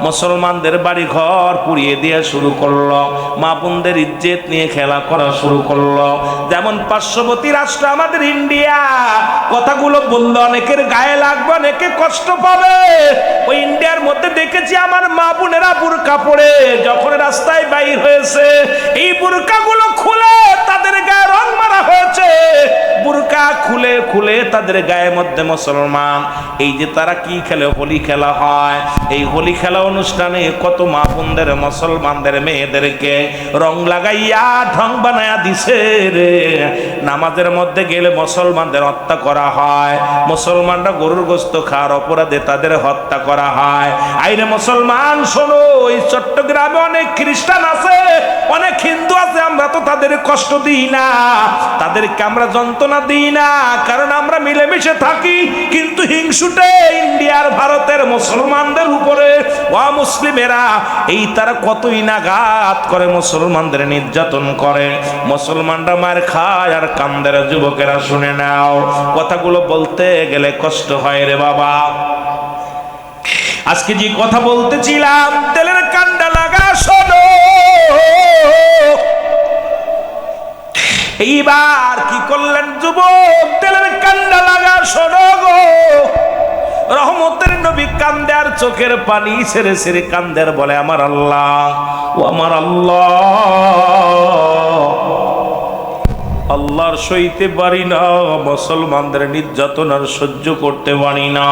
মুসলমানদের বাড়ি ঘর পুড়িয়ে দিয়ে শুরু করলো, মা বোনদের ইজ্জত নিয়ে খেলা করা শুরু করলো। যেমন পার্শ্ববর্তী রাষ্ট্র আমাদের ইন্ডিয়া, কথাগুলো বললে অনেকের গায়ে লাগবে, অনেকে কষ্ট পাবে। ওই ইন্ডিয়ার মধ্যে দেখেছি আমার মা বোনেরা বুরকা পরে যখন রাস্তায় বাইর হয়েছে, এই বুরকাগুলো খুলে তাদের গায়ে রং মারা হয়েছে। বুরকা খুলে খুলে তাদের গায়ের মধ্যে মুসলমান। এই যে তারা কি খেলে, হোলি খেলা হয়, এই হোলি খেলা অনুষ্ঠানে কত মা বোনদের মুসলমানদের মেয়েদেরকে রং লাগাইয়া ঢং বানায়া দিছে রে। নামাজের মধ্যে গেলে মুসলমানদের হত্যা করা হয়, মুসলমানরা গরুর গোশত খাওয়ার অপরাধে তাদের হত্যা করা হয়। আইরে মুসলমান শোনো, এই চট্টগ্রামে অনেক খ্রিস্টান আছে, অনেক হিন্দু আছে, আমরা তো তাদের কষ্ট দিই না, তাদেরকে আমরা যন্ত্রণা দিই না, কারণ আমরা মিলেমিশে থাকি। কিন্তু হিংসুটে ইন্ডিয়ার ভারতের মুসলমানদের উপরে অমুসলিমেরা এই তারা কতই নাঘাত করে, মুসলমানদের নির্যাতন করে, মুসলমানরা মার খায় আর কামদের। যুবকেরা শুনে নাও, কথাগুলো বলতে গেলে কষ্ট হয় রে বাবা। আজকে যে কথা বলতেছিলাম, তেলের কান্ডা লাগা শোনো। এইবার কি করলেন যুবক, তেলের কান্ডা লাগা শোনো গো। রহমতের নবী কান্দে আর চোখের পানি ছেড়ে ছেড়ে কান্দে আর বলে, আমার আল্লাহ, ও আমার আল্লাহ, আল্লাহর সইতে পারি না, মুসলমানদের নির্যাতন আর সহ্য করতে পারি না।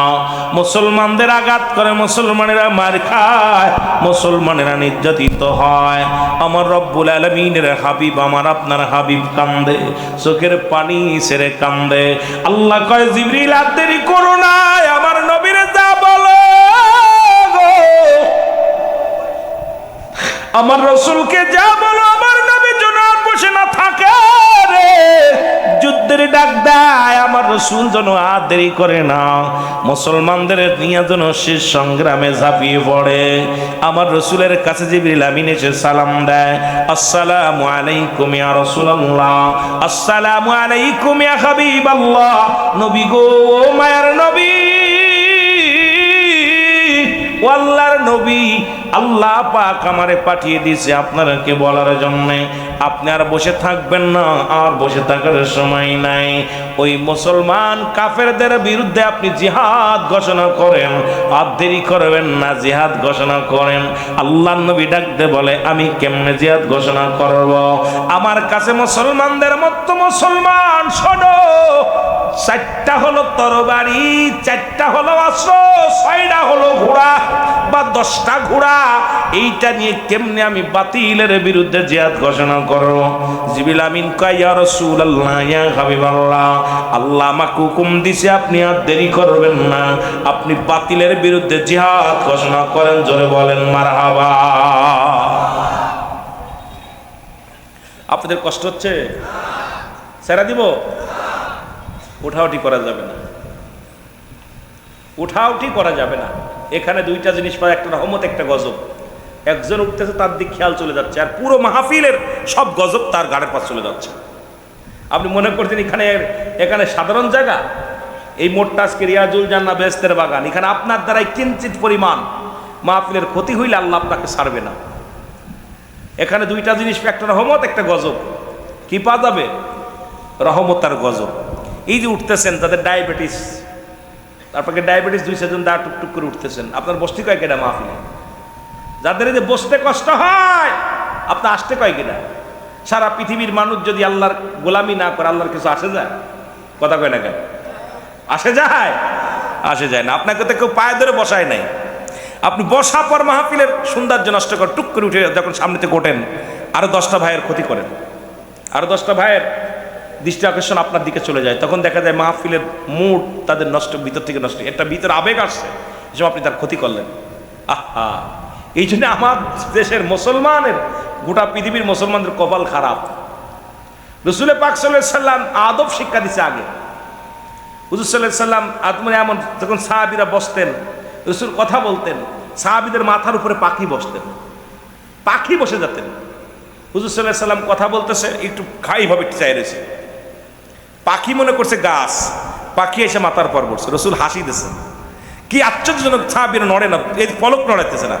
মুসলমানদের আঘাত করে, মুসলমানেরা মার খায়, মুসলমানেরা নির্যাতিত হয়। আমার রব্বুল আলামিনের হাবিব, আমার আপনার হাবিব কান্দে, চোখের পানি ছেড়ে কান্দে। আল্লাহ কয়, জিবরিল আর দেরি করো না, আমার নবীর যা বলো গো, আমার রাসূলকে যা বলো, আমার নবী যেন আর বসে না থাকে রে, যুদ্ধের ডাক দেয়, আমার রাসূল যেন আর দেরি করে না, মুসলমানদের নিয়ে যেন শেষ সংগ্রামে ঝাঁপিয়ে পড়ে। আমার রাসূলের কাছে জিবরিল আমিন এসে সালাম দেয়, আসসালামু আলাইকুম ইয়া রাসূলুল্লাহ, আসসালামু আলাইকুম ইয়া হাবিবাল্লাহ। নবী গো, মায়ার নবী, ও আল্লাহর নবী, আল্লাহ পাক আমারে পাঠিয়ে দিয়েছে আপনাকে বলার জন্য। আপনি আর বসে থাকবেন না, আর বসে থাকার সময় নাই। ওই মুসলমান কাফেরদের বিরুদ্ধে আপনি জিহাদ ঘোষণা করেন, আর দেরি করবেন না, জিহাদ ঘোষণা করেন। আল্লাহর নবী ডাকতে বলে, আমি কেমনে জিহাদ ঘোষণা করব? আমার কাছে মুসলমানদের মতো মুসলমান শোনো, 4টা হলো তরবারি, 4টা হলো অস্ত্র, 6টা হলো ঘোড়া বা 10টা ঘোড়া। এইটা নিয়ে কেমনে আমি বাতিলের বিরুদ্ধে জিহাদ ঘোষণা করব? জিবরিল আমিন কয়, ইয়া রাসূলুল্লাহ, ইয়া হাবিবাল্লাহ, আল্লাহ আমাকে হুকুম দিছে, আপনি আর দেরি করবেন না, আপনি বাতিলের বিরুদ্ধে জিহাদ ঘোষণা করেন। জোরে বলেন মারহাবা। আপনাদের কষ্ট হচ্ছে? ছেড়ে দিব? উঠাউঠি করা যাবে না, উঠাউঠি করা যাবে না। এখানে 2টা জিনিস পায়, একটা রহমত, একটা গজব। একজন উঠতেছে, তার দিক খেয়াল চলে যাচ্ছে, আর পুরো মাহফিলের সব গজব তার গাড়ের পাশ চলে যাচ্ছে। আপনি মনে করছেন এখানে সাধারণ জায়গা? এই মোটটা আজকে রিয়াজুল জান্নাহ বেহেশতের বাগান, এখানে আপনার দ্বারাই কিঞ্চিত পরিমাণ মাহফিলের ক্ষতি হইলে আল্লাহ আপনাকে ছাড়বে না। এখানে 2টা জিনিস, একটা রহমত, একটা গজব। কি পাওয়া যাবে? রহমত আর গজব। এই যে উঠতেছেন, তাদের ডায়াবেটিস, তারপরে ডায়াবেটিস 2-4 জন দা টুকটুক করে উঠতেছেন, আপনার বসতে কয় কেটা মাহফিলে? যাদের এই যে বসতে কষ্ট হয়, আপনার আসতে কয় কেটা? সারা পৃথিবীর মানুষ যদি আল্লাহর গোলামি না করে, আল্লাহর কিছু আসে যায়? কথা কয় না কেন? আসে যায়? আসে যায় না। আপনাকে তো কেউ পায়ে ধরে বসায় নাই, আপনি বসা পর মাহফিলের সৌন্দর্য নষ্ট করে টুক করে উঠে যখন সামনে থেকে ওঠেন, আরো 10টা ভাইয়ের ক্ষতি করেন, আরো 10টা ভাইয়ের দৃষ্টি আকর্ষণ আপনার দিকে চলে যায়। তখন দেখা যায় মাহফিলের মুড তাদের নষ্ট, ভিতর থেকে নষ্ট, একটা ভিতর আবেগ আসছে, এসব আপনি তার ক্ষতি করলেন। আহা, এই জন্য আমার দেশের মুসলমানের, গোটা পৃথিবীর মুসলমানদের কপাল খারাপ। রাসূল পাক সাল্লাল্লাহু আলাইহি সাল্লাম আদব শিক্ষা দিছে আগে। হুজুর সাল্লাল্লাহু আলাইহি সাল্লাম আদমনে এমন, যখন সাহাবীরা বসতেন, রাসূল কথা বলতেন, সাহাবীদের মাথার উপরে পাখি বসতেন, পাখি বসে যেতেন। হুজুর সাল্লাল্লাহু আলাইহি সাল্লাম কথা বলতেছে, একটু খাইভাবে চাই রয়েছে, পাখি মনে করছে গাছ, পাখি এসে মাথার পর বসছে। রাসূল হাসি দিয়েছেন, কি আশ্চর্যজনক, সাহাবীরা নড়ে না, এই পলক নড়াইতেছে না।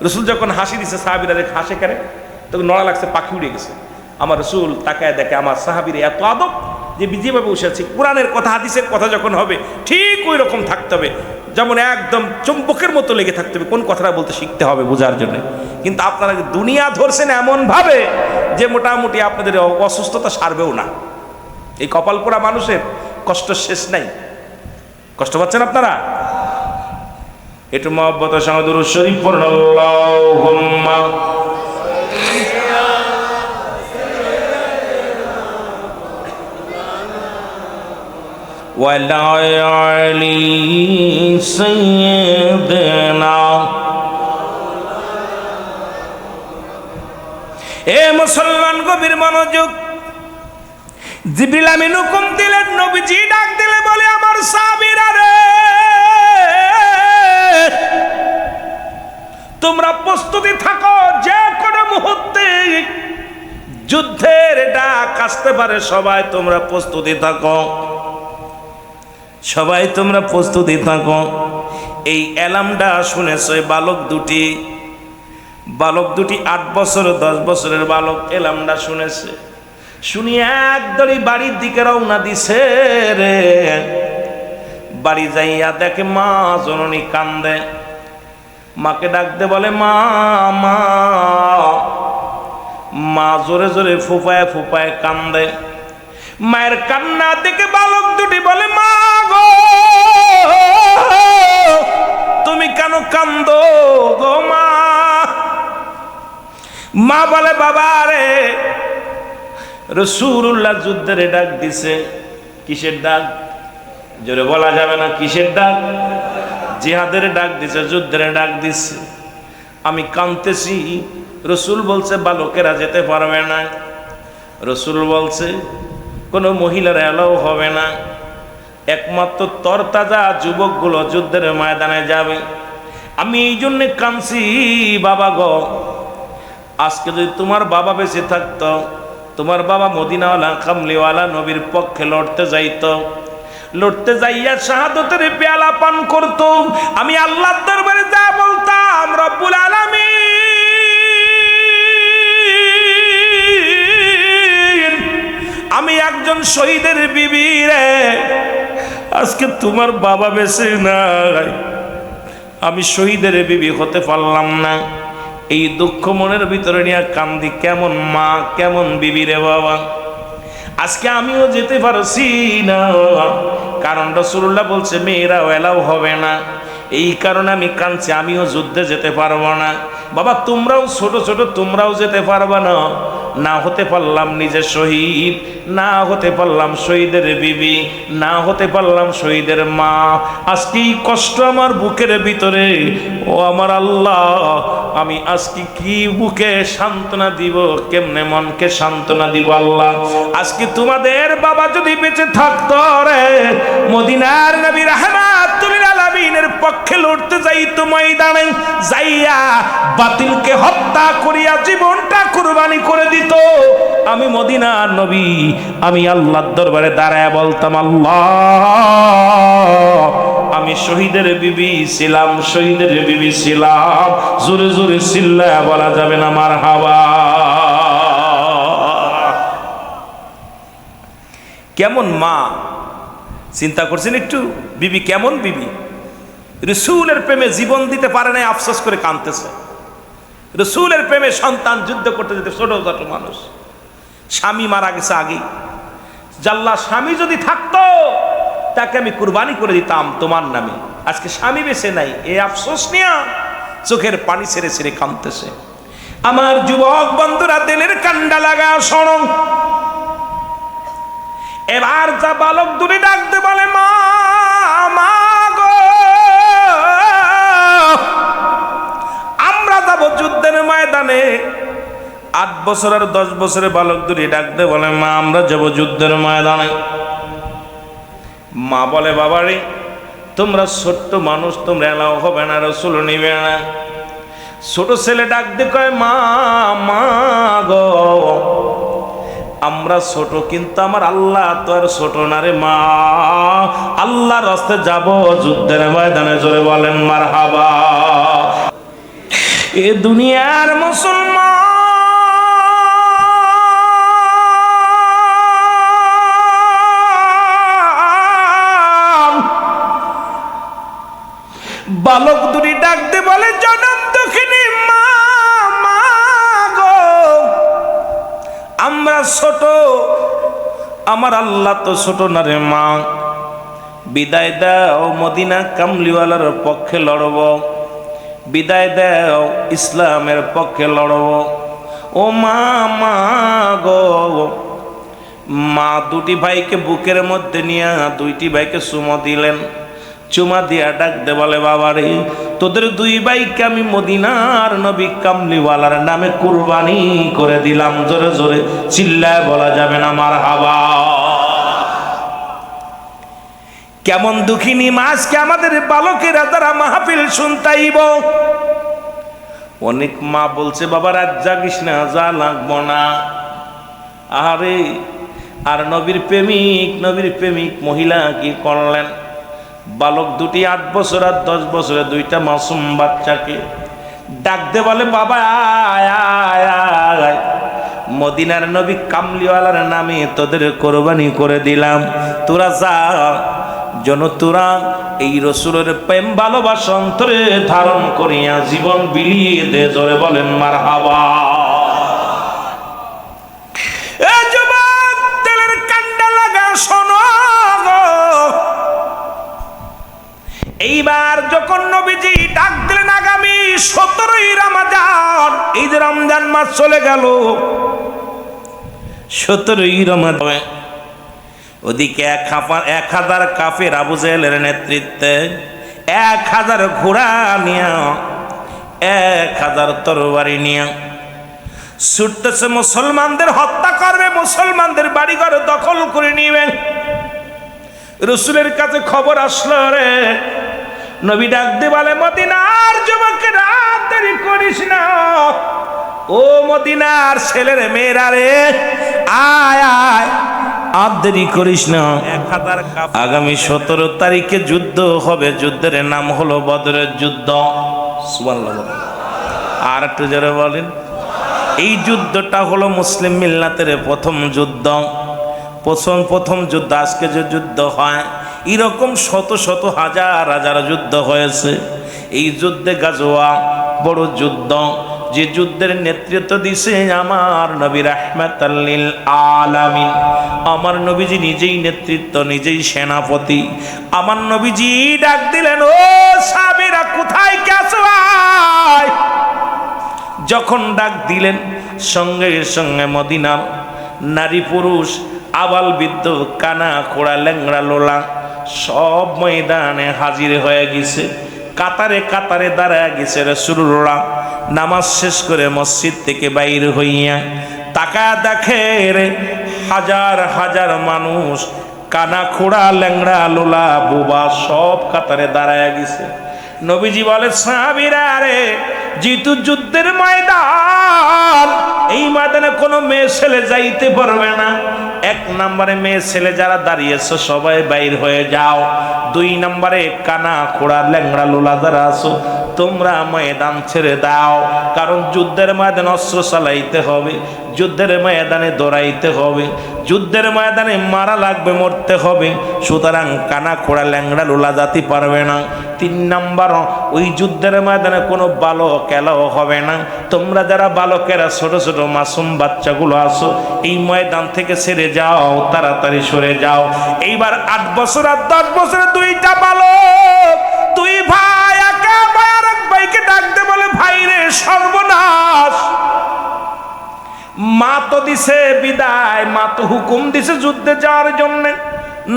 রসুল যখন হাসি দিছে সাহাবীরা দেখে হাসে কেন, তখন নড়া লাগছে, পাখি উড়ে গেছে। আমার রসুল তাকায় দেখে আমার সাহাবীরা এত আদব যে যেভাবে বসে আছে, কোরআনের কথা হাদিসের কথা যখন হবে ঠিক ওই রকম থাকতে হবে, যেমন একদম চুম্বকের মতো লেগে থাকতে হবে, কোন কথাটা বলতে শিখতে হবে বোঝার জন্য। কিন্তু আপনারা দুনিয়া ধরছেন এমনভাবে যে মোটামুটি আপনাদের অসুস্থতা সারবেও না। এই কপাল পোড়া মানুষের কষ্ট শেষ নাই। কষ্ট পাচ্ছেন আপনারা? একটু মহব্বতের সঙ্গে দুরূদ শরীফ পড়ুন। আল্লাহুম্মা ওয়ালা আলি সাইয়্যিদিনা। এ মুসলমান গভীর মনোযোগ। জিবরিল আমিন হুকুম দিলেন, নবীজি ডাক দিলে বলে আমার সাহাবীরা রে, তোমরা প্রস্তুতি থাকো, যে কোনো মুহূর্তে যুদ্ধের ডাক আসতে পারে, সবাই তোমরা প্রস্তুতি থাকো, সবাই তোমরা প্রস্তুতি থাকো। এই অ্যালার্মটা শুনেছে বালক দুটি 8 বছর 10 বছরের বালক অ্যালার্মটা শুনেছে, শুনিয়ে একদলই বাড়ির দিকে রওনা দিছে রে। বাড়ি যাইয়া দেখে মা জননী কান্দে, মাকে ডাকতে বলে মা মা, মা জোরে জোরে ফুপায় ফুপায় কান্দে। মায়ের কান্না দেখে বালক দুটি বলে মা গো, তুমি কেন কান্দো গো মা? মা বলে বাবা রে, রাসূলুল্লাহ যুদ্ধের ডাক দিছে। কিসের ডাক? জোরে বলা যাবে না। কিসের ডাক? জিহাদের ডাক দিছে, যুদ্ধের ডাক দিছে। আমি কাঁদতেছি। রাসূল বলছে বালকেরা যেতে পারবে না। রাসূল বলছে কোনো মহিলার এলাও হবে না, একমাত্র তরতাজা যুবকগুলো যুদ্ধের ময়দানে যাবে। আমি এই জন্যে কাঁদছি বাবা গো, আজকে যদি তোমার বাবা বেঁচে থাকতো, তোমার বাবা মদিনাওয়ালা কামলিওয়ালা নবীর পক্ষে লড়তে যাইতো, লড়তে যাইয়া শাহাদতের পেয়ালা পান করত, আমি আল্লাহর দরবারে যা বলতাম রব্বুল আলামিন, আমি একজন শহীদের বিবি রে, আজকে তোমার বাবা বেঁচে নাই, আমি শহীদের বিবি হতে পারলাম না। এই দুঃখ মনের ভিতরে নিয়ে কান্দি। কেমন মা, কেমন বিবি রে বাবা। আজকে আমিও যেতে পারছি না, কারণ রাসূলুল্লাহ বলছে মেয়েরাও এলাও হবে না। এই কারণে আমি কাঁদছি, আমিও যুদ্ধে যেতে পারবো না। বাবা তোমরাও ছোট ছোট, তোমরাও যেতে পারবা না। না হতে পারলাম নিজে শহীদ, না হতে পারলাম শহীদের বিবি, না হতে পারলাম শহীদের মা। আজকে এই কষ্ট আমার বুকের ভিতরে, ও আমার আল্লাহ, আমি আজকে কি বুকে সান্ত্বনা দিব, কেমনে মনকে সান্ত্বনা দিব আল্লাহ। আজকে তোমাদের বাবা যদি বেঁচে থাকতো রে, মদিনার নবী রাহমাতুল আলামিনের পক্ষে লড়তে যাইতো, ময়দানে যাইয়া বাতিলকে হত্যা করিয়া জীবনটা কুরবানি করে দিত। আমি মদিনার নবী, আমি আল্লাহর দরবারে দাঁড়ায় বলতাম আল্লাহ, আমি শহীদের বিবি ছিলাম, শহীদের বিবি ছিলাম। জোরে জোরে চিল্লায়া বলা যাবে না মারহাবা। কেমন মা, চিন্তা করছেন একটু? বিবি কেমন বিবি? রাসূলের প্রেমে জীবন দিতে পারে না, আফসোস করে কাঁদতেছে। রাসূলের প্রেমে সন্তান যুদ্ধ করতে যেতে, ছোট ছোট মানুষ, স্বামী মারা গেছে আগেই। জাল্লা স্বামী যদি থাকতো তাকে আমি কুরবানি করে দিতাম তোমার নামে। আজকে স্বামী বেঁচে নাই, এই আফসোস নিয়ে চোখের পানি ছেড়ে ছেড়ে কাঁদতেছে। আমার যুবক বন্ধুরা, দিলের কান্ডা লাগা শোনো। এবার যা বালক দূরে ডাকতে বলে মা মা গো, আমরা যাব যুদ্ধের ময়দানে। 8 বছর আর 10 বছরের বালক দূরে ডাকতে বলে মা আমরা যাব যুদ্ধের ময়দানে। মা বলে বাবারে, তোমরা ছোট্ট মানুষ, তোমরা এলাও হবে না, রাসূল নিবে না। ছোট ছেলে ডাকতে কয় মা মা গো, আমরা ছোট কিন্তু আমার আল্লাহ তো আর ছোট না রে মা, আল্লাহর রাস্তায় যাব যুদ্ধের ময়দানে। জোরে বলেন মারহাবা। এ দুনিয়ার মুসলমান বালক দুটি ডাকতে বলে, জনম দক্ষিণী মা, মা গো, আমরা ছোট, আমার আল্লাহ তো ছোট না রে মা, বিদায় দাও, মদিনা কামলিওয়ালার পক্ষে লড়ব, বিদায় দাও, ইসলামের পক্ষে লড়ব। ও মা, মা গো। মা দুটি ভাইকে বুকের মধ্যে নিয়ে দুইটি ভাইকে চুমা দিলেন। চুমা দিয়া ডাকতে বলে, বাবারে, তোদের দুই ভাইকে আমি মদিনার নবী কামলিওয়ালার নামে কুরবানি করে দিলাম। জোরে জোরে চিল্লায় বলা যাবে না মারহাবা। কেমন দুঃখিনী মা, আজকে আমাদের বালকেরা তারা মাহফিল শুনতাইব। অনেক মা বলছে, বাবা রাত জাগিস না, যা লাগবো না। আরে আর নবীর প্রেমিক মহিলা কি করলেন? বালক দুটি 8 বছর আর 10 বছরের দুইটা মাসুম বাচ্চাকে ডাকতে বলে, বাবা আয় আয় আয়, মদিনার নবী কামলিওয়ালার নামে তোদের কোরবানি করে দিলাম, তোরা যা, যেন তোরা এই রসুলের প্রেম ভালোবাসা অন্তরে ধারণ করিয়া জীবন বিলিয়ে দে। জোরে বলেন মারহাবা। এ যুবক, তেলের কান্ডা লাগা শোনো গো। এইবার যখন নবীজি ডাক দিলেন আগামী 17ই রমজান, এই যে রমজান মাস চলে গেল, 17ই রমজান, ওদিকে 1000 কাফের আবু জেহেলের নেতৃত্বে 1000 ঘোড়া নিয়ে 1000 তরবারি নিয়ে ছুটতেছে, মুসলমানদের হত্যা করবে, মুসলমানদের বাড়িঘর দখল করে নিবে। রসুলের কাছে খবর আসলো রে। নবী ডাক দিয়ে বলে, মদিনার যুবকেরা দেরি করিস না, ও মদিনার ছেলের মেয়েরা রে, আয় আয়, আর দেরি করিস না। আগামী 17 তারিখে যুদ্ধ হবে, যুদ্ধের নাম হলো বদরের যুদ্ধ। সুবহানাল্লাহ। আর একটু জোরে বলেন। এই যুদ্ধটা হলো মুসলিম মিল্লাতের প্রথম যুদ্ধ, প্রথম যুদ্ধ। আজকে যে যুদ্ধ হয়, এরকম শত শত হাজার হাজার যুদ্ধ হয়েছে। এই যুদ্ধে গাজওয়া বড় যুদ্ধ, যে যুদ্ধের নেতৃত্ব দিছে আমার নবী রাহমাতাল লিল আলামিন। আমার নবীজি নিজেই নেতৃত্ব, নিজেই সেনাপতি। আমার নবীজি ডাক দিলেন, ও সাহাবীরা কোথায় গেছো? যখন ডাক দিলেন, সঙ্গে সঙ্গে মদিনার নারী পুরুষ, আবাল বৃদ্ধ, কানা খোড়া, ল্যাংড়া লোলা সব ময়দানে হাজির হয়ে গেছে। কাতারে কাতারে দাঁড়ায় গেছে রাসূলুল্লাহ। নামাজ শেষ করে মসজিদ থেকে বাইর হইয়া তাকায় দেখে রে, হাজার হাজার মানুষ, কানা খোড়া, ল্যাংড়া লোলা, বোবা সব কাতারে দাঁড়ায় গেছে। নবীজি বলে, সাহাবীরা রে, যেহেতু যুদ্ধের ময়দান, এই ময়দানে কোনো মেয়ে ছেলে যাইতে পারবে না। 1 নম্বরে মেয়ে ছেলে যারা দাঁড়িয়েছো সবাই বাইর হয়ে যাও। 2 নম্বরে কানা খোড়া, ল্যাংড়া লোলা যারা আছো, তোমরা ময়দান ছেড়ে দাও। কারণ যুদ্ধের ময়দানে অস্ত্র চালাইতে হবে, যুদ্ধের ময়দানে দৌড়াইতে হবে, যুদ্ধের ময়দানে মারা লাগবে, মরতে হবে। সুতরাং কানা খোড়া, ল্যাংড়া লোলা জাতি পারবে না। 3 নম্বর, ওই যুদ্ধের ময়দানে কোনো বালক এলাও হবে না। তোমরা যারা বালকেরা, ছোট ছোট মাসুম বাচ্চাগুলো আছো, এই ময়দান থেকে ছেড়ে যাও, তাড়াতাড়ি সরে যাও। এইবার 8 বছর আর 10 বছরের 2টা বালক, 2 ভাই, একা ভাই আর এক ভাইকে ডাকতে বলে, ভাই রে, সর্বনাশ, মা তো দিছে বিদায়, মা তো হুকুম দিছে যুদ্ধে যাওয়ার জন্য,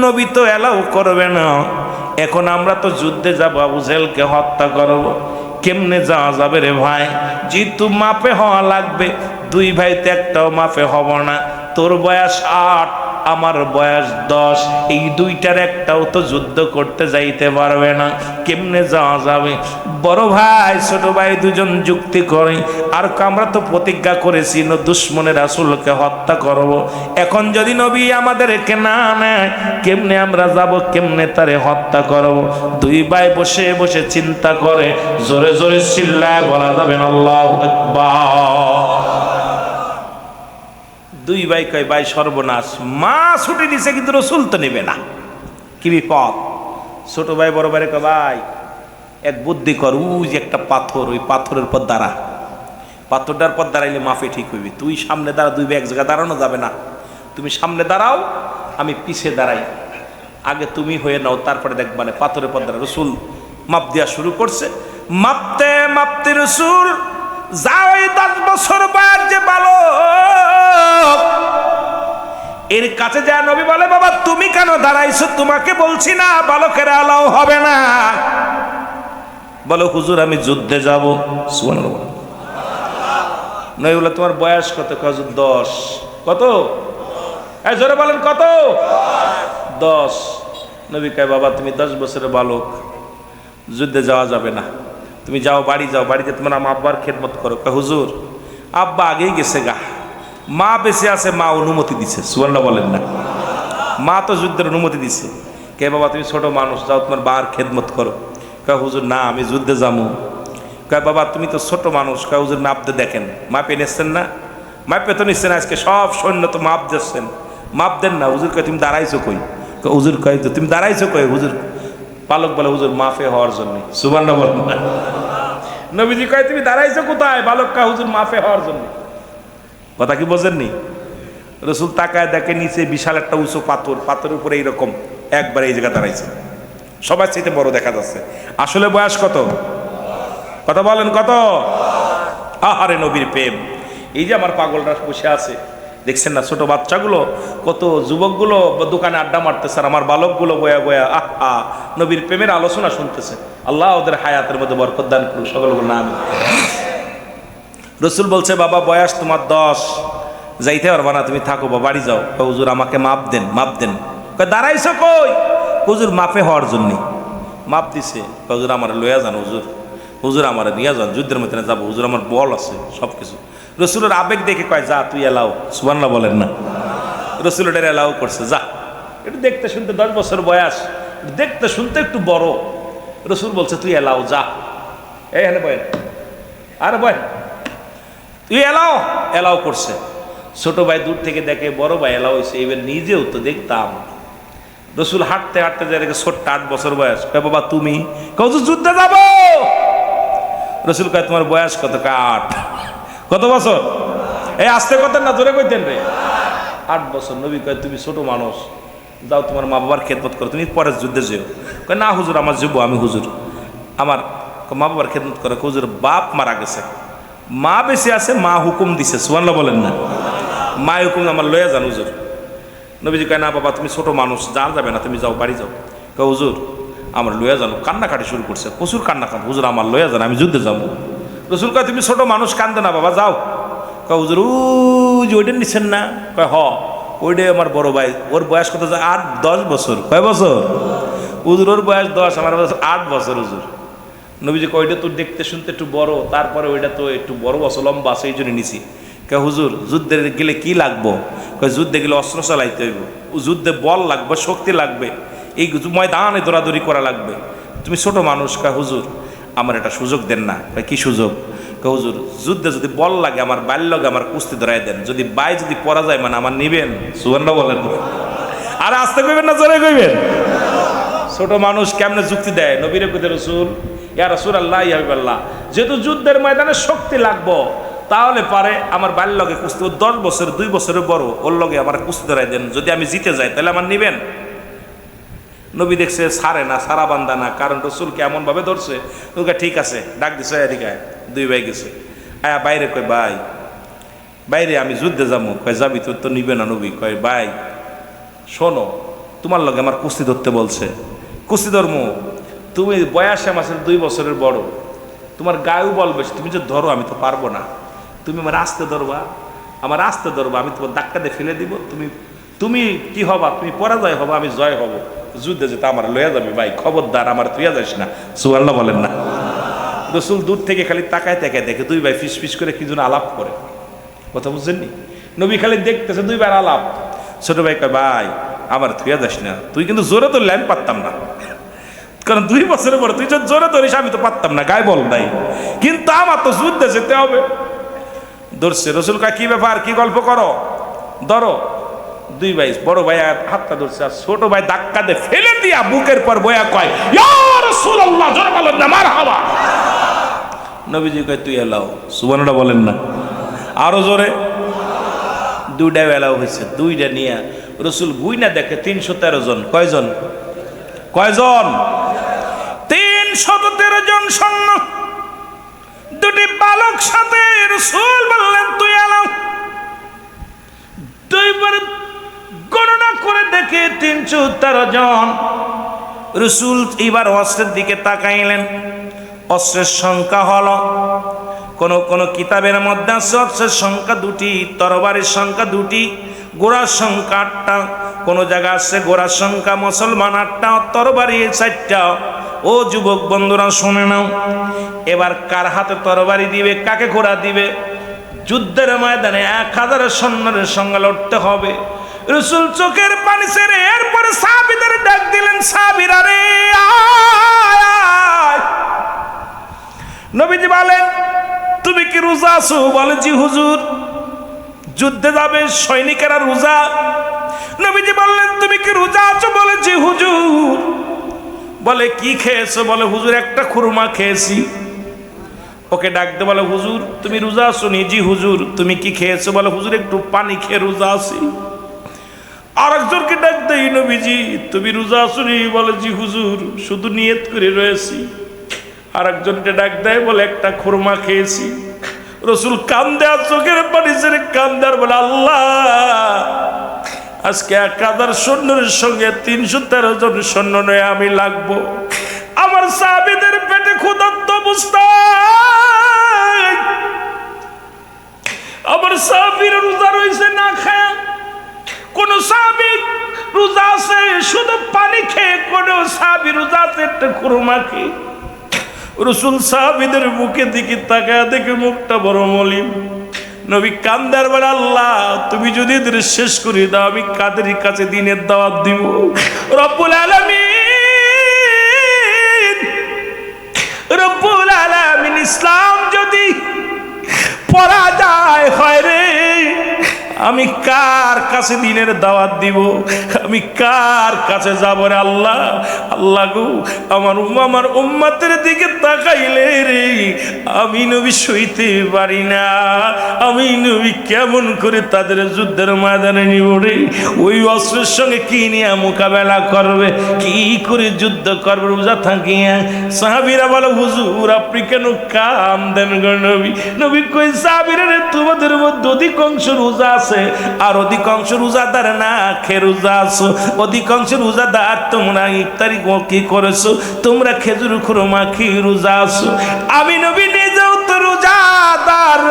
নবী তো এলাও করবে না। এখন আমরা তো যুদ্ধে যাব, আবু জেহেলকে হত্যা করব, কেমনে যাওয়া যাবে রে ভাই? যেহেতু মাপে হওয়া লাগবে, 2 ভাইতে একটাও মাপে হব না। তোর বয়স 8 আমার বয়স 10, এই দুইটার একটাও তো যুদ্ধ করতে যাইতে পারবে না, কেমনে যাওয়া যাবে? বড় ভাই ছোট ভাই দুজন যুক্তি করে, আর আমরা তো প্রতিজ্ঞা করেছি দুশমনের রাসূলকে হত্যা করব। এখন যদি নবী আমাদেরকে না নেয়, কেমনে আমরা যাব, কেমনে তারে হত্যা করব? দুই ভাই বসে বসে চিন্তা করে, জোরে জোরে চিল্লায় বলা যাবে না আল্লাহু আকবার। দুই ভাই কয়, ভাই সর্বনাশ, মা ছুটি দিছে কিন্তু রাসূল তো নেবে না, কি বিপদ? ছোট ভাই বড় ভাইরে কয়, ভাই এক বুদ্ধি কর, ওই যে একটা পাথর, ওই পাথরের পর দাঁড়া, পাথরটার পর দাঁড়াইলে মাফে ঠিক হইবি। তুই সামনে দাঁড়া, দুই ভাই এক জায়গায় দাঁড়ানো যাবে না, তুমি সামনে দাঁড়াও, আমি পিছে দাঁড়াই, আগে তুমি হয়ে নাও, তারপরে দেখ মানে পাথরের পর দাঁড়া। রসুল মাপ দেওয়া শুরু করছে, মাপতে মাপতে রসুল যাও, এই 10 বছর বয়স যে বালক, এর কাছে যা নবী বলে, বাবা তুমি কেন দাঁড়াইছো? তোমাকে বলছি না বালকের আলাও হবে না। বলো হুজুর আমি যুদ্ধে যাব। সুবহানাল্লাহ। নবী বলে তোমার বয়স কত? হুজুর 10। কত? এই জোরে বলেন কত? 10। নবী কয়, বাবা তুমি 10 বছরের বালক, যুদ্ধে যাওয়া যাবে না, তুমি যাও বাড়ি যাও, বাড়িতে তোমার আব্বার খেদমত করো। কয় হুজুর আব্বা আগেই গেছে গা, মা বেঁচে আছে, মা অনুমতি দিছে। সুবহানাল্লাহ বলেন না? মা তো যুদ্ধের অনুমতি দিছে। কে বাবা তুমি ছোট মানুষ, যাও তোমার বার খেদমত করো। কয় হুজুর না আমি যুদ্ধে যাবো। কয় বাবা তুমি তো ছোট মানুষ। কয় হুজুর মাপতে দেখেন, মাপে নিচ্ছেন না? মাপে তো নিচ্ছেন, আজকে সব সৈন্য তো মাপ দিচ্ছেন, মাপ দেন না। হুজুর কয় তুমি দাঁড়াইছো কই? হুজুর কয় তুমি দাঁড়াইছো কই? হুজুর পালক বলে হুজুর মাফে হওয়ার জন্য। সুবহানাল্লাহ বলেন না? নবীজি কয় তুমি দাঁড়াইছো কোথায়? বালক কয় হুজুর মাফে হওয়ার জন্য। কথা কি বোঝেননি? রসুল তাকায় দেখে নিচে বিশাল একটা উঁচু পাথর, পাথরের উপরে এইরকম একবার এই জায়গা দাঁড়াইছে, সবার চাইতে বড় দেখা যাচ্ছে। আসলে বয়স কত? কথা বলেন কত? আহারে নবীর প্রেম। এই যে আমার পাগলরা বসে আছে, দেখছেন না ছোট বাচ্চাগুলো, কত যুবকগুলো দোকানে আড্ডা মারতেছে, আর আমার বালকগুলো বয়া বয়া আহা নবীর প্রেমের আলোচনা শুনতেছে। আল্লাহ ওদের হায়াতের মধ্যে বরকত দান করুন, সকলগুলো নাম। রসুল বলছে বাবা বয়স তোমার 10, যাইতে পারবা না, তুমি থাকো বা বাড়ি যাও। হুজুর আমাকে মাপ দেন, মাপ দেন। দাঁড়াইছো কই? হুজুর মাপে হওয়ার জন্যে। মাপ দিছে। হুজুর আমার লইয়া যান, হুজুর হুজুর আমার নিয়ে যান, যুদ্ধের মধ্যে যাবো, হুজুর আমার বল আছে সব কিছু। রসুলের আবেগ দেখে কয় যা তুই এলাও। সুবহানাল্লাহ বলেন না? রসুল এটার এলাও করছে, যা। একটু দেখতে শুনতে 10 বছর বয়স, দেখতে শুনতে একটু বড়। রসুল বলছে তুই এলাও, যা। এইখানে বয়েন, আর বয়েন, তুই এলাও। এলাও করছে। ছোট ভাই দূর থেকে দেখে বড় ভাই এলাও হয়েছে, এবার নিজেও তো দেখতাম। রসুল হাঁটতে হাঁটতে যায় দেখে ছোট্ট 8 বছর বয়স। কয় বাবা তুমি? কত যুদ্ধে যাব? রসুল কয় তোমার বয়স কত? 8। কত বছর? এই আসতে কত না, জোরে কইতেন রে? 8 বছর। নবী কয় তুমি ছোট মানুষ, যাও তোমার মা বাবার খেদমত করো, তুমি পরে যুদ্ধে যেও। কয় না হুজুর আমার যাবো, আমি হুজুর আমার মা বাবার খেদমত করে। হুজুর বাপ মারা গেছে, মা বেঁচে আছে, মা হুকুম দিছে। সুবহানাল্লাহ বলেন না? মা হুকুম আমার লইয়া যান হুজুর। নবীজি কয় না বাবা তুমি ছোট মানুষ, যাওয়া যাবে না, তুমি যাও বাড়ি যাও। কয় হুজুর আমার লইয়া যান। কান্নাকাটি শুরু করছে, প্রচুর কান্না কান। হুজুর আমার লইয়া যান, আমি যুদ্ধে যাবো। রসুল কয় তুমি ছোট মানুষ, কান্দে না বাবা, যাও। কয় হুজুর ওই যে ওইটা নিচ্ছেন না? কয় হ, ওইটাই আমার বড় ভাই, ওর বয়স কত? 8-10 বছর। কয় বছর? হুজুর ওর বয়স 10, আমার বয়স 8 বছর। হুজুর নবীজি কয় ওইটা তো দেখতে শুনতে একটু বড়, তারপরে ওইটা তো একটু বড় বছর লম্বা আছে, এই জন্য নিছি। কয় হুজুর যুদ্ধে গেলে কি লাগবো? কয় যুদ্ধে গেলে অস্ত্র চালাইতে হইব, যুদ্ধে বল লাগবে, শক্তি লাগবে, এই ময়দানে দৌড়াদৌড়ি করা লাগবে। তুমি ছোট মানুষ। কয় হুজুর আমার একটা সুযোগ দেন না। কয় কি সুযোগ? কয় হুজুর যুদ্ধে যদি বল লাগে, আমার বাল্য লাগে, আমার কুস্তি ধরাই দেন, যদি বাই যদি পরা যায় মানে আমার নিবেন। সুবহানাল্লাহ বলেন? আর আসতে কইবেন না জোরে কইবেন? ছোট মানুষ কেমনে যুক্তি দেয়? নবীরে কইতে রসুল ইয়া রাসূলুল্লাহ ইয়া হাবিবাল্লাহ, যেহেতু যুদ্ধের ময়দানে শক্তি লাগবো, তাহলে পারে আমার বাল্য লগে কুস্তি, 10 বছর 2 বছরের বড়, ওর লগে আমার কুস্তি ধরাই দেন, যদি আমি জিতে যাই তাহলে আমার নিবেন। নবী দেখছে সারে না, সারা বান্দা না, কারণ রসুলকে এমনভাবে ধরছে। ওকে ঠিক আছে, ডাক দিছে এদিকে। 2 ভাই গেছে, আয়া বাইরে। কয় ভাই বাইরে আমি যুদ্ধে যাবো। কয় যাবি? তোর তো নিবে না। নবী কয় ভাই শোনো, তোমার লগে আমার কুস্তি ধরতে বলছে, কুস্তি ধর্ম, তুমি বয়সে আমার 2 বছরের বড়, তোমার গায়েও বল বেশি, তুমি যে ধরো আমি তো পারবো না, তুমি আমার আস্তে ধরবা, আমার আস্তে ধরবা, আমি তোমার ধাক্কা দিয়ে ফেলে দিব, তুমি তুমি কি হবা? তুমি পরাজয় হবা, আমি জয় হব। যুদ্ধে যেতে আমার লইয়া যাবে ভাই, খবরদার আমার তুইয়া যাস না। সুবহানাল্লাহ বলেন না। রসুল দূর থেকে খালি তাকায় তাকায় দেখে দুই ভাই ফিস ফিস করে কি যেন আলাপ করে, কথা বুঝছেননি? নবী খালি দেখতেছে দুইবার আলাপ। ছোট ভাই কয় ভাই আমার তুইয়া যাস না, তুই কিন্তু জোরে ধরলে আমি পারতাম না, কারণ 2 বছরের পরে তুই জোরে ধরিস আমি তো পারতাম না, গায়ে বল নাই, কিন্তু আমার তো যুদ্ধে যেতে হবে। ধরছে। রসুল কয় কি ব্যাপার, কি গল্প করো, ধরো। দুই ভাই, বড় ভাই হাতটা ধরছে, আর ছোট ভাই ধাক্কা দিয়ে ফেলে দিয়া বুকের পর বয়া কয় ইয়া রাসূলুল্লাহ, জোরে বলেন না মারহাবা। নবীজি কয় তুই এলাও, সুবহানাল্লাহ বলেন না, আরো জোরে। দুইটা এলাও হয়েছে, দুইটা নিয়ে রসুল গুইনা দেখে 313 জন। কয়জন? কয়জন? 313 জন সৈন্য, দুটি বালক সাথে। রসুল বললেন তুই এলাও। দুইবার গণনা করে দেখে 313 জন। রসুল এবার অস্ত্রের দিকে তাকাইলেন। অস্ত্রের সংখ্যা হলো, কোন কিতাবের মধ্যে আছে অস্ত্রের সংখ্যা 2টি, তরবারির সংখ্যা 2টি, ঘোড়ার সংখ্যা 8টা। কোন জায়গা আছে ঘোড়ার সংখ্যা মুসলমান 8টা, তরবারি 4টা। ও যুবক বন্ধুরা শুনে নাও, এবার কার হাতে তরবারি দিবে, কাকে ঘোড়া দিবে? যুদ্ধের ময়দানে 1000 সৈন্যের সঙ্গে লড়তে হবে। রসুল চোখের পানি ছেড়ে এরপরে সাহাবীদের ডাক দিলেন, সাহাবীরা রে আয়। নবীজি বলেন তুমি কি রোজা আছো? বলে জি হুজুর। যুদ্ধে যাবে সৈনিকেরা রোজা। নবীজি বললেন তুমি কি রোজা আছো? বলে জি হুজুর। বলে কি খেয়েছো? বলে হুজুর একটা খুরমা খেয়েছি। ওকে ডাকতে বলে হুজুর তুমি রোজা আছো? নি জি হুজুর। তুমি কি খেয়েছো? বলে হুজুর একটু পানি খেয়ে রোজা আছি। আরেকজনকে ডাক দেই নবীজি তুমি রোজা আছো? নি বলে জি হুজুর, শুধু নিয়ত করে রয়েছি। আরেকজনকে ডাক দেয়, বলে একটা খুরমা খেয়েছি। রসুল কান্দে, আর চোখের পানি ছেড়ে কান্দার বলে আল্লাহ আজকে 1000 সৈন্যের সঙ্গে 313 জন সৈন্য নয় আমি লাগবো। আমার সাহাবীদের পেটে ক্ষুধার্ত অবস্থায়, আমার সাহাবীরা রোজা রয়েছে না খায়। কোন সাহাবী রোজা আছে শুধু পানি খেয়ে, কোন সাহাবী রোজা আছে একটা খুরমা খেয়ে। রসুল সাহাবীদের মুখে দিকে তাকায় দেখে মুখটা বড় মলিন। নবী কান্দার বলে আল্লাহ তুমি যদি এদের শেষ করে দাও, আমি কাদের কাছে দিনের দাওয়াত দিব? রব্বুল আলামিন, রব্বুল আলামিন ইসলাম যদি পরাজয় হয় রে, আমি কার কাছে দিনের দাওয়াত দিব? আমি কার কাছে যাব রে আল্লাহ? আল্লাহ গো আমার উম্মতের দিকে তাকাইলে রে আমি নবী সইতে পারি না। আমি নবী কেমন করে তাদের যুদ্ধের ময়দানে নিব রে? ওই অস্ত্রের সঙ্গে কি নিয়ে মোকাবেলা করবে, কি করে যুদ্ধ করবে রোজা থাকিয়া? সাহাবীরা বলে হুজুর আপনি কেন কান্দেন গো নবী? নবী কই সাহাবীরা রে তোমাদের মধ্যে অধিকাংশ রোজা আর অধিকাংশ রোজাদার না খেয়ে রোজা আছো। অধিকাংশ রোজাদার তোমরা ইফতারি কি করেছো, তোমরা খেজুর খুরমা খেয়ে রোজা আছো। আমি নবী নিজেও তো রোজাদার।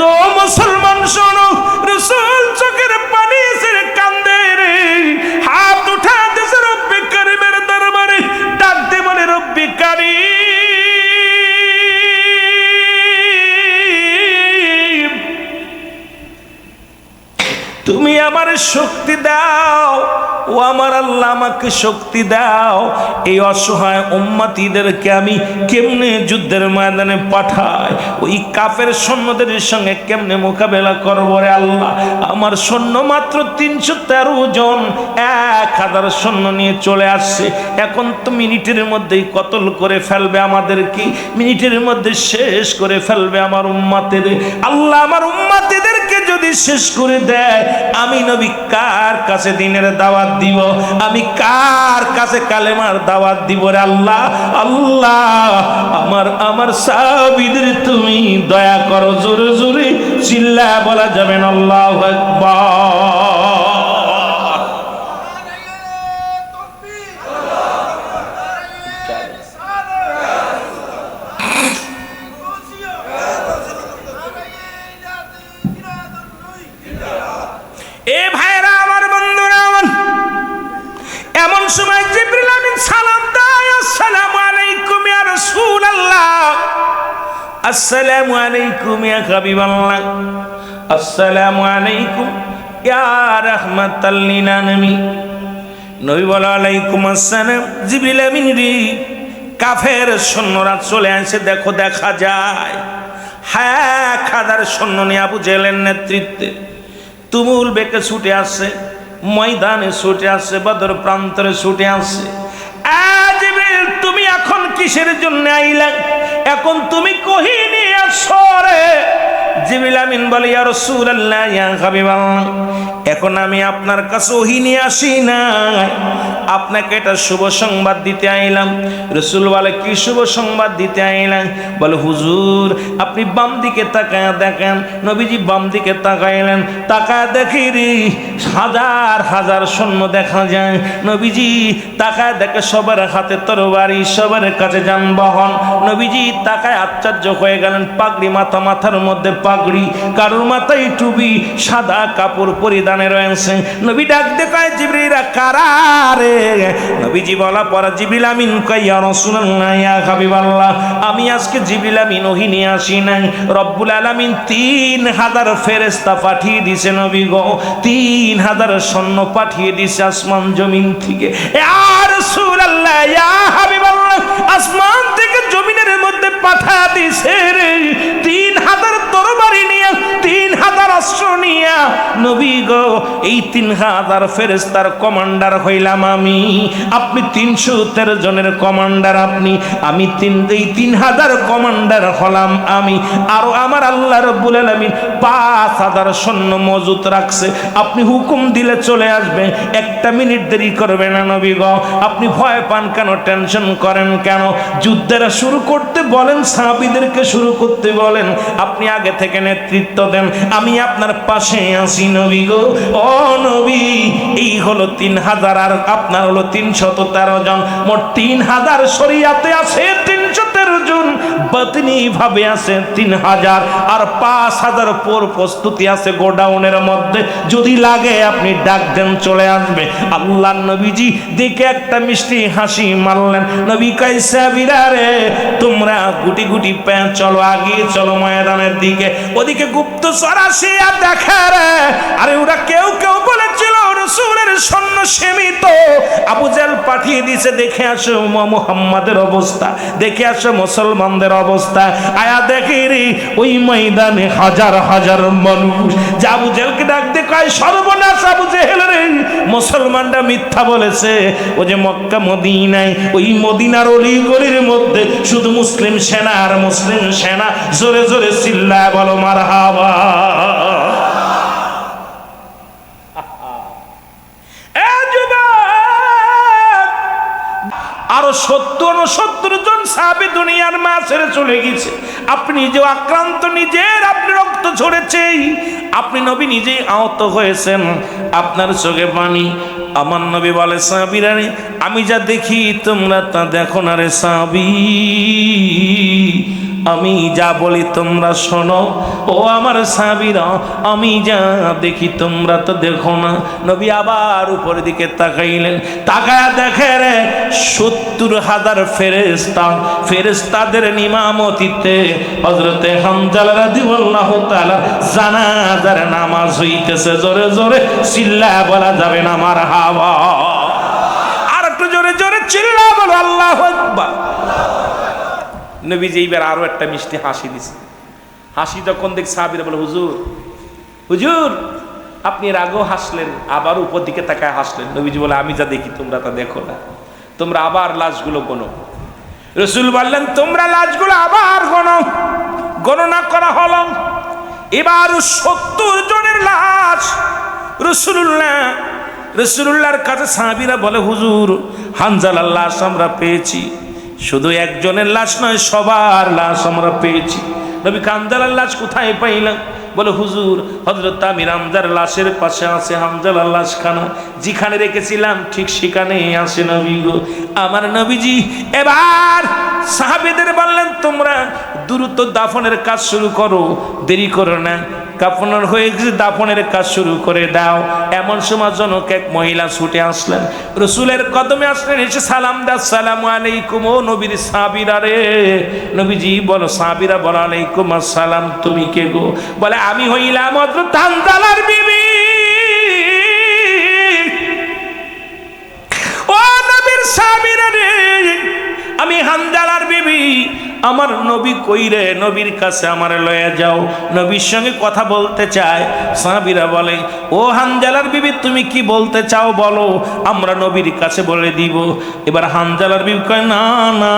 ও মুসলমান শোনো, রাসূল চোখের পানি ছেড়ে কান্দে রে, হাত উঠা দেশে রব্বে কারিমের দরবারে ডাকতে বলে রব্বে কারিম তুমি আমার শক্তি দাও। ও আমার আল্লাহ আমাকে শক্তি দাও। এই অসহায় উম্মতীদেরকে আমি কেমনে যুদ্ধের ময়দানে পাঠাই, ওই কাফের সৈন্যদের সঙ্গে কেমনে মোকাবেলা করব রে আল্লাহ? আমার সৈন্য মাত্র 313 জন, 1000 সৈন্য নিয়ে চলে আসছে। এখন তো মিনিটের মধ্যেই কতল করে ফেলবে আমাদেরকে, মিনিটের মধ্যে শেষ করে ফেলবে আমার উম্মতের। আল্লাহ আমার উম্মতীদেরকে যদি শেষ করে দেয়, আমি নবী কার কাছে দিনের দাওয়াত দিব? আমি কার কাছে কালেমার দাওয়াত দিব রে আল্লাহ? আল্লাহ আমার সাহাবীদের তুমি দয়া করো। জোরে জোরে চিল্লায়া বলা যাবে না আল্লাহু আকবার। এ ভাইরা আমার বন্ধুরা, আসসালামু আলাইকুম ইয়া হাবিবাল্লাহ, আসসালামু আলাইকুম ইয়া রাহমাতাল লিল আলামিন। নবী বলে আলাইকুম আসসালাম। জিবরিল আমিন রে, কাফের সৈন্যরা চলে আসে, দেখো দেখা যায় 1000 সৈন্য নিয়ে আবু জেহেলের নেতৃত্বে তুমুল বেগে ছুটে আসে, ময়দানে ছুটে আসে, বদর প্রান্তরে ছুটে আসে। জিবরিল তুমি এখন কিসের জন্য আইলা? এখন তুমি কহি নিয়ে আসো রে? জিবরিল আমিন বলে ইয়া রাসূলুল্লাহ ইয়া হাবিবাল্লাহ, এখন আমি আপনার কাছে ওহী নিয়ে আসি না, আপনাকে এটা শুভ সংবাদ দিতে আইলাম। রাসূল বলে কি শুভ সংবাদ দিতে আইলাম? বলে হুজুর আপনি বাম দিকে তাকায় দেখেন। নবীজি বাম দিকে তাকাইলেন, তাকায় দেখি রে 1000 সৈন্য দেখা যায়। নবীজি তাকায় দেখে সবার হাতে তরবারি, সবার কাছে যানবাহন। নবীজি তাকায় আশ্চর্য হয়ে গেলেন, পাগড়ি মাথার মধ্যে পাগড়ি, কারোর মাথায় টুপি, সাদা কাপড় পরিধানে রয়েছে। নবী ডাক দেখায় জিবরিল কারা রে? নবীজি বলা পরে জিবরিল আমিন কয় ইয়া রাসূলুল্লাহ ইয়া হাবিবাল্লাহ, আমি আজকে জিবরিল আমিন ওহী নিয়ে আসি নাই, রব্বুল আলামিন 3000 ফেরেশতা পাঠিয়ে দিয়েছে নবী গো, 3000 সৈন্য পাঠিয়ে দিয়েছে আসমান জমিন থেকে। ইয়া রাসূলুল্লাহ ইয়া হাবিবাল্লাহ, আসমান থেকে জমিনের মধ্যে পাঠা দিয়েছে রে 3000 তরবারি নিয়ে, 3000 অস্ত্র নিয়ে। নবী গো এই 3000 ফেরেশতার কমান্ডার হইলাম আমি, আপনি 313 জনের কমান্ডার আপনি, আমি 3000 কমান্ডার হলাম আমি। আর আমার আল্লাহ রাব্বুল আলামিন 5000 সৈন্য মজুত রাখছে, আপনি হুকুম দিলে চলে আসবেন, একটা মিনিট দেরি করবে না নবী গো। আপনি ভয় পান কেন? টেনশন করেন কেন? যুদ্ধের শুরু করতে বলেন, সাহাবীদেরকে শুরু করতে বলেন, আপনি আগে থেকে নেতৃত্ব দেন, আমি আপনার পাশে আছি নবী গো। ও নবী এই হলো 3000 আর আপনার হলো 313 জন, মোট 3000 শরীয়তে আছে 313 জন, বাতিনি ভাবে আছে 3000, আর 5000 পর প্রস্তুতি আছে গোডাউনের মধ্যে, যদি লাগে আপনি ডাক দেন চলে আসবে। আল্লাহর নবীজি দেখে একটা মিষ্টি হাসি মারলেন। নবী কয় সাহাবীরা রে, তোমরা গুটি গুটি প্যাঁ চলো, আগে চলো ময়দানের দিকে। ওদিকে গুপ্তচর আসে আর দেখে রে, আরে ওরা কেউ কেউ বলেছিল রাসূলের সৈন্য সীমিত, আবু জেহেল পাঠিয়ে দিয়েছে, দেখে আসো মুহাম্মাদের অবস্থা, দেখে আসো মুসলমানদের অবস্থা। আয়া দেখি রে ওই ময়দানে 1000 মানুষ। যে আবু জেহেলকে ডাক দিয়ে কয় সর্বনাশ আবু জেহেল রে, মুসলমানরা মিথ্যা বলেছে, ও যে মক্কা মদিনায়, ওই মদিনার অলি গলির মধ্যে শুধু মুসলিম সেনা আর মুসলিম সেনা। জোরে জোরে চিল্লায় বলো মারহাবা। আরো 70-69 জন সাহাবী দুনিয়ার মা ছেড়ে চলে গেছে। আপনি যে আক্রান্ত, নিজের আপনি রক্ত ঝরেছে, আপনি নবী নিজেই আহত হয়েছেন, আপনার চোখে পানি। আমার নবী বলে সাহাবীরা রে, আমি যা দেখি তোমরা তা দেখো না রে সাহাবী, আমি যা বলি তোমরা শোনো। ও আমার সাহাবীরা, আমি যা দেখি তোমরা তো দেখো না। নবী আবার উপরের দিকে তাকাইলেন, তাকায়া দেখে রে 70,000 ফেরেশতা, ফেরেশতাদের ইমামতিতে হযরতে হামজা রাদিয়াল্লাহু তাআলা জানাজার নামাজ হইতেছে। জোরে জোরে চিল্লায়া বলা যাবে না মারহাবা? আর একটু জোরে জোরে চিল্লায়া বলো আল্লাহু আকবার। নবীজি এইবার আরো একটা মিষ্টি হাসি দিছে। হাসি যখন দেখ সাহাবীরা বলে হুজুর হুজুর আপনি এর আগেও হাসলেন, আবার উপর দিকে তাকায় হাসলেন। নবীজি বলে আমি যা দেখি তোমরা তা দেখো না, তোমরা আবার লাশগুলো গোনো। রাসূল বললেন তোমরা লাশগুলো আবার গোনো। গণনা করা হলো, এবার 70 জনের লাশ। রাসূলুল্লাহর কাছে সাহাবীরা বলে হুজুর হানজালার লাশ আমরা পেয়েছি, শুধু একজনের লাশ নয় সবার লাশ আমরা পেয়েছি। নবী হানজালার লাশ কোথায় পাইলাম? বলে হুজুর হযরত আমির হামজার লাশের পাশে আছে হানজালার লাশখানা, যেখানে রেখেছিলাম ঠিক সেখানেই আছে নবী গো। আমার নবীজি এবার সাহাবীদের বললেন তোমরা দ্রুত দাফনের কাজ শুরু করো, দেরি করো না। কাফনের হয়ে গেছে, দাফনের কাজ শুরু করে দাও। এমন সময় জনক এক মহিলা ছুটে আসলেন, রসুলের কদমে আসলেন, এসে সালাম দা, আসসালামু আলাইকুম। ও নবীর সাহাবীরা রে। নবীজি বলো, সাহাবীরা বলো, আলাইকুম আসসালাম। তুমি কে গো? বলে, আমি হইলাম হযরত হানজালার বিবি। ও নবীর সাহাবীরা রে, আমি হানজালার বিবি। আমার নবী কই রে? নবীর কাছে আমার লয়ে যাও, নবীর সঙ্গে কথা বলতে চায়। সাহাবীরা বলে, ও হানজালার বিবি, তুমি কি বলতে চাও বলো, আমরা নবীর কাছে বলে দিব। এবার হানজালার বিবি কয়, না না,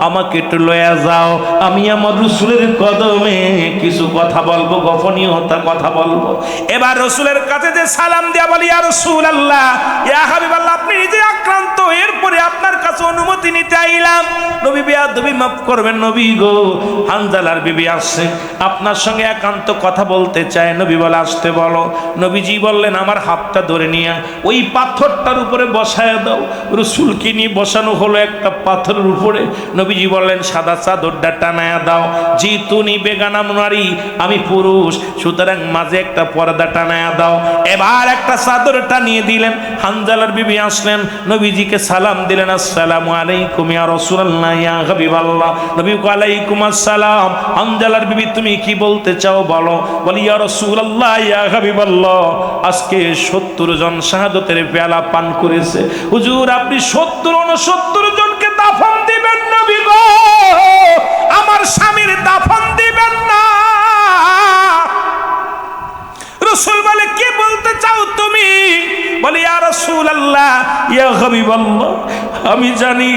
আমাকে একটু লয়ে যাও, আমি আমার রসুলের কদমে কিছু কথা বলবো, গোপনীয়তা কথা বলবো। এবার রসুলের কাছে যে সালাম দিয়া বলি, ইয়া রাসূলুল্লাহ, ইয়া হাবিবাল্লাহ, আপনি নিজে আক্রান্ত, এরপরে আপনার কাছে অনুমতি নিতে আইলাম। নবী বেয়াদবি মাফ করবেন নবী গো, হানজালার বিবি আসছে, আপনার সঙ্গে একান্ত কথা বলতে চায়। নবী বলে, আসতে বলো। নবীজি বললেন, আমার হাতটা ধরে নিয়ে ওই পাথরটার উপরে বসায় দাও। রসুলকে নিয়ে বসানো হলো একটা পাথরের উপরে। নবীজি বললেন, সাদা চাদরটা টানায়া দাও, যেহেতু নি বেগানা নারী, আমি পুরুষ, সুতরাং মাঝে একটা পর্দা টানায়া দাও। এবার একটা চাদর টানিয়ে দিলেন। হানজালার বিবি আসলেন, নবীজিকে সালাম দিলেন, আসসালামু আলাইকুম ইয়া রাসূলুল্লাহ, ইয়া হাবিবাল্লাহ। নবী ওয়ালাইকুম আসসালাম। হানজালার বিবি, তুমি কি বলতে চাও বলো। বলি, ইয়া রাসূলুল্লাহ, ইয়া হাবিবাল্লাহ, আজকে 70 জন শাহাদাতের পেয়ালা পান করেছে, হুজুর আপনি 70-69 জনকে দাফন দিবেন নবী গো, আমার স্বামীর দাফন দিবেন না। রাসূল বলে, কি বলতে চাও তুমি? বলে, ইয়া রাসূলুল্লাহ, ইয়া হাবিবাল্লাহ, আমি জানি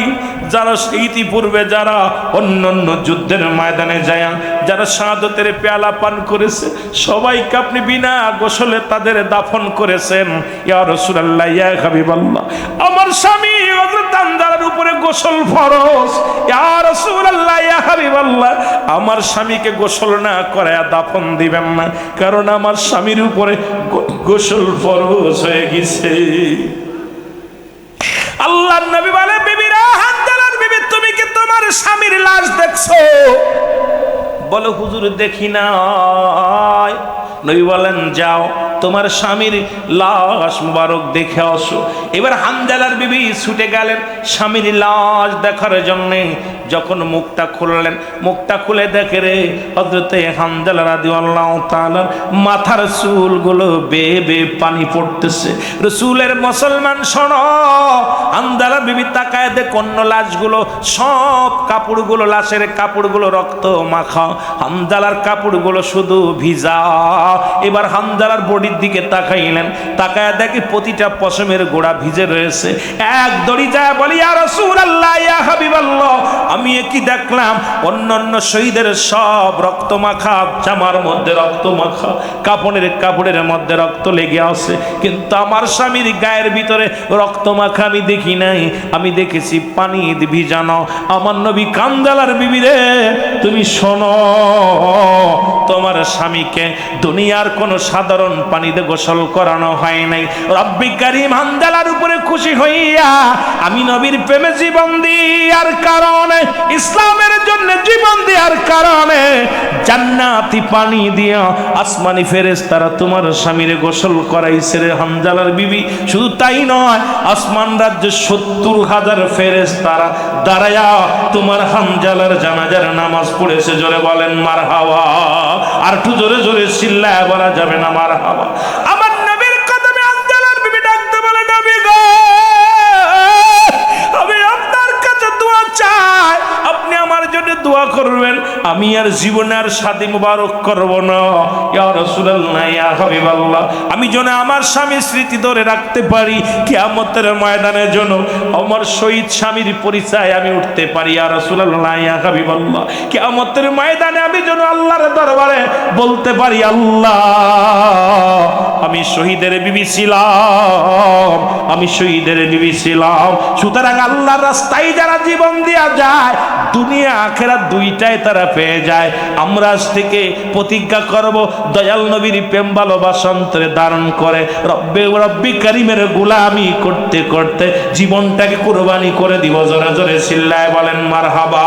যারা ইতিপূর্বে যারা অন্যান্য যুদ্ধের ময়দানে যায় যারা শাহাদাতের পেয়ালা পান করেছে, সবাইকে আপনি বিনা গোসলে তাদের দাফন করেছেন। ইয়া রাসূলুল্লাহ, ইয়া হাবিবাল্লাহ, আমার স্বামী হযরত হানজালার উপরে গোসল ফরজ। ইয়া রাসূলুল্লাহ, ইয়া হাবিবাল্লাহ, আমার স্বামীকে গোসল না করায়া দাফন দিবেন না, কারণ আমার স্বামীর উপরে গোসল ফরজ হয়ে গেছে। আল্লাহর নবী বলে, বিবিরা, হানজালার বিবি, তুমি কি তোমার স্বামীর লাশ দেখছো? বলো, হুজুর দেখি না। নবী বলেন, যাও তোমার স্বামীর লাশ মুবারক দেখে আসো। এবার হানজালার বিবি ছুটে গেলেন স্বামীর লাশ দেখার জন্যে। যখন মুখটা খুললেন, মুখটা খুলে দেখে রে হযরতে হানজালা রাদিয়াল্লাহু তাআলা মাথার চুলগুলো বেয়ে বেয়ে পানি পড়তেছে। রাসূলের মুসলমান শোনো, হানজালা বিবি তাকায় দেখে অন্য লাশগুলো সব কাপড়গুলো, লাশের কাপড়গুলো রক্ত মাখা, হানজালার কাপড়গুলো শুধু ভিজা। এবার হানজালার বডির দিকে তাকাইলেন, তাকায় দেখে প্রতিটা পশমের গোড়া ভিজে রয়েছে। এক দড়ি যায় বলি, ইয়া রাসূলুল্লাহ, ইয়া হাবিবাল্লাহ, আমি কি দেখলাম অন্যান্য শহীদের সব রক্ত মাখা, জামার মধ্যে রক্ত মাখা, কাপড়ের মধ্যে রক্ত লেগে আছে, কিন্তু আমার স্বামীর গায়ের ভিতরে রক্ত মাখা আমি দেখি নাই, আমি দেখেছি পানি ভিজানো। আমার নবী, হানজালার বিবি রে, তুমি শোনো, তোমার স্বামীকে দুনিয়ার কোন সাধারণ পানিতে গোসল করানো হয় নাই। রব্বি কারীম হানজালার উপরে খুশি হইয়া আমি নবীর প্রেমে জীবন দেওয়ার কারণে, ইসলামের জন্য জীবন দেওয়ার কারণে জান্নাতি পানি দিয়া আসমানি ফেরেশতারা তোমার স্বামীর গোসল করাইছে রে হানজালার বিবি। শুধু তাই নয়, আসমান রাজ্যে 70,000 ফেরেশতারা দাঁড়ায়া তোমার হানজালার জানাজার নামাজ পড়েছে। জোরে বলেন মারহাবা। আর একটু জোরে জোরে চিল্লায় বলা যাবে না মারহাবা। আমার নবীর কদমে হানজালার বিবি ডাকতে বলে, নবী গো, আমি আপনার কাছে দোয়া চাই, আপনি আমার জন্য দোয়া করবেন, আমি আর জীবনে আর শাদী মুবারক করব না। ইয়া রাসূলুল্লাহ, ইয়া হাবিবাল্লাহ, আমি যেন আমার স্বামীর স্মৃতি ধরে রাখতে পারি, কিয়ামতের ময়দানে যেন আমার শহীদ স্বামীর পরিচয় আমি উঠতে পারি। ইয়া রাসূলুল্লাহ, ইয়া হাবিবাল্লাহ, কিয়ামতের ময়দানে আমি যেন আল্লাহর দরবারে বলতে পারি, আল্লাহ, আমি শহীদের বিবি ছিলাম, আমি শহীদের বিবি ছিলাম। সুতরাং আল্লাহর রাস্তায় যারা জীবন দেয়া যায়, দুনিয়া আখিরাত দুইটাই তারা পেয়ে যায়। আমরা আজ থেকে প্রতিজ্ঞা করব, দয়াল নবীর প্রেম ভালোবাসা অন্তরে ধারণ করে রব্বি কারীমের গোলামি করতে করতে জীবনটাকে কুরবানি করে দিব। জোরে জোরে চিল্লায় বলেন মারহাবা।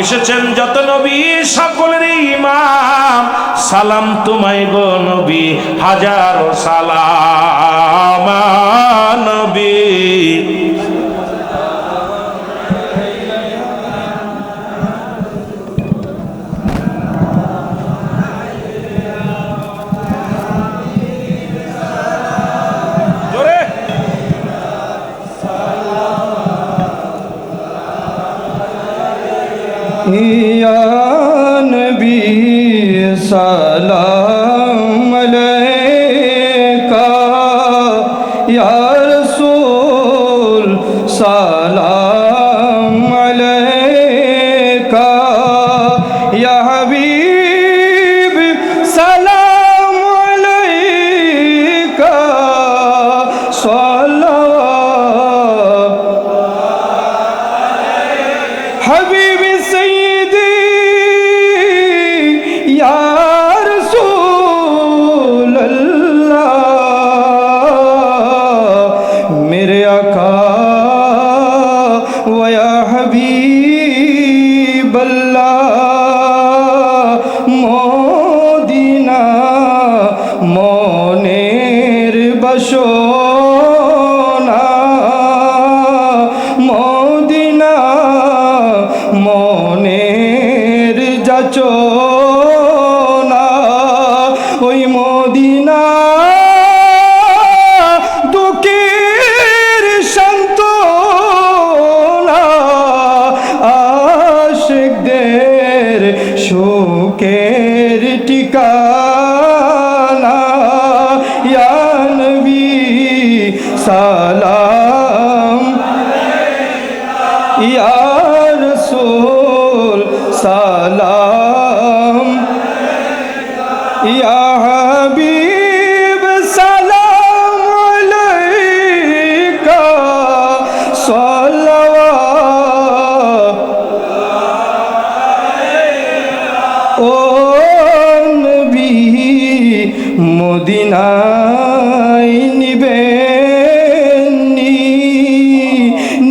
এসেছেন যত নবী সকলের ইমাম, সালাম তোমায় গো নবী, হাজারো সালাম নবী। या नबी सलाम अलैका, या रसूल सलाम अलैका, या हबीब सलाम अलैका, सल्लल्लाहु हबीब सैयदी या रसूल अल्लाह, मेरे आका व या हबीब अल्लाह, मोदीना मोनेर बसोना, मोदीना মনের যাচনা, ওই মদিনা দুঃখের সান্ত্বনা, আশিকদের সুখের ঠিকানা, ইয়া নবী সালাম ইয়া रसूल सलाम, या हबीब सलाम अलैका, सल्लल्लाहु ओ नबी मदीनाय निबेनी,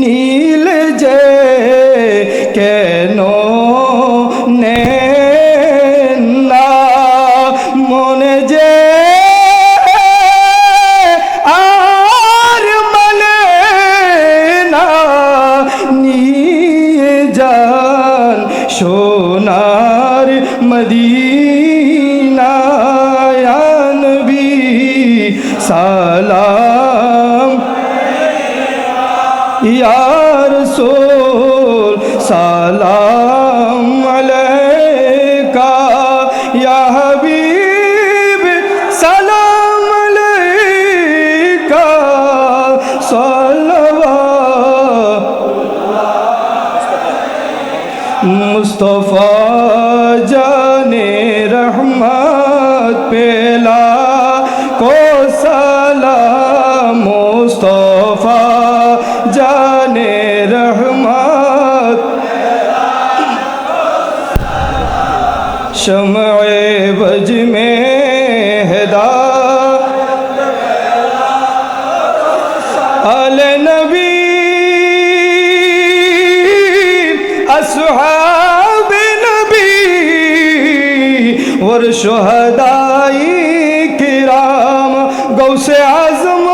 নীল যে কেন নেন না, মনে যে আর মানে না, নিয়ে যান সোনার মদিনা, ইয়া নবী সালাম या रसूल सलाम अलैका, या हबीब सलाम अलैका, सल्लल्लाहु मुस्तफा जाने रहमत पेला को सलाम, मुस्तफा जाने रहमत, शम्ए बज में हिदायत, आले नबी अस्हाब नबी वर शुहदाई किराम, गौसे आज़म